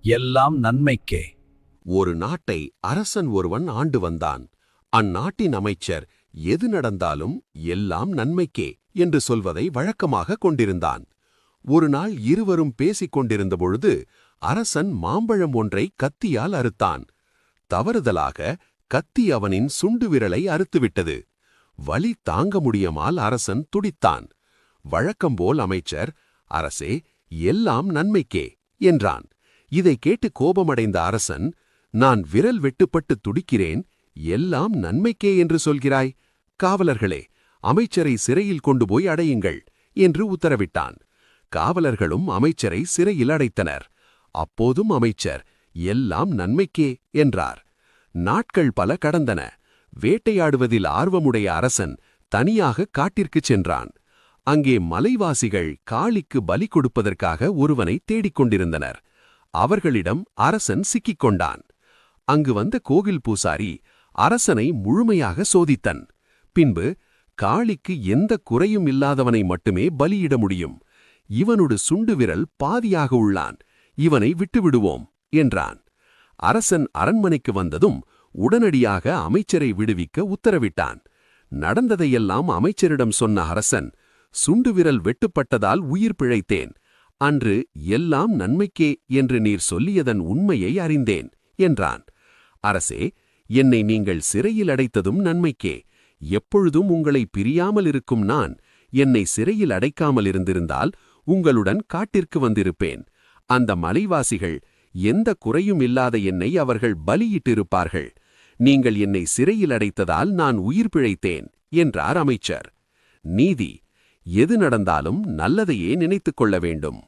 எல்லாம் நன்மைக்கே. ஒரு நாட்டை அரசன் ஒருவன் ஆண்டு வந்தான். அந்நாட்டின் அமைச்சர் எது நடந்தாலும் எல்லாம் நன்மைக்கே என்று சொல்வதை வழக்கமாக கொண்டிருந்தான். ஒரு நாள் இருவரும் பேசிக் கொண்டிருந்த பொழுது அரசன் மாம்பழம் ஒன்றை கத்தியால் அறுத்தான். தவறுதலாக கத்தி அவனின் சுண்டு விரலை அறுத்துவிட்டது. வலி தாங்க முடியாமல் அரசன் துடித்தான். வழக்கம்போல் அமைச்சர், அரசே, எல்லாம் நன்மைக்கே என்றான். இதை கேட்டு கோபமடைந்த அரசன், நான் விரல் வெட்டுப்பட்டு துடிக்கிறேன், எல்லாம் நன்மைக்கே என்று சொல்கிறாய்? காவலர்களே, அமைச்சரை சிறையில் கொண்டு போய் அடையுங்கள் என்று உத்தரவிட்டான். காவலர்களும் அமைச்சரை சிறையில் அடைத்தனர். அப்போதும் அமைச்சர் எல்லாம் நன்மைக்கே என்றார். நாட்கள் பல கடந்தன. வேட்டையாடுவதில் ஆர்வமுடைய அரசன் தனியாக காட்டிற்குச் சென்றான். அங்கே மலைவாசிகள் காளிக்கு பலி கொடுப்பதற்காக ஒருவனை தேடிக் கொண்டிருந்தனர். அவர்களிடம் அரசன் சிக்கிக் கொண்டான். அங்கு வந்த கோவில் பூசாரி அரசனை முழுமையாக சோதித்தன். பின்பு, காளிக்கு எந்த குறையும் இல்லாதவனை மட்டுமே பலியிட முடியும். இவனோடு சுண்டு விரல் பாதியாக உள்ளான். இவனை விட்டுவிடுவோம் என்றான். அரசன் அரண்மனைக்கு வந்ததும் உடனடியாக அமைச்சரை விடுவிக்க உத்தரவிட்டான். நடந்ததையெல்லாம் அமைச்சரிடம் சொன்ன அரசன், சுண்டு விரல் வெட்டுப்பட்டதால் உயிர் பிழைத்தேன். அன்று எல்லாம் நன்மைக்கே என்று நீர் சொல்லியதன் உண்மையை அறிந்தேன் என்றான். அரசே, என்னை நீங்கள் சிறையில் அடைத்ததும் நன்மைக்கே. எப்பொழுதும் உங்களை பிரியாமல் இருக்கும் நான், என்னை சிறையில் அடைக்காமல் இருந்திருந்தால் உங்களுடன் காட்டிற்கு வந்திருப்பேன். அந்த மலைவாசிகள் எந்த குறையும் இல்லாத என்னை அவர்கள் பலியிட்டிருப்பார்கள். நீங்கள் என்னை சிறையில் அடைத்ததால் நான் உயிர் பிழைத்தேன் என்றார் அமைச்சர். நீதி: எது நடந்தாலும் நல்லதையே நினைத்துக் கொள்ள வேண்டும்.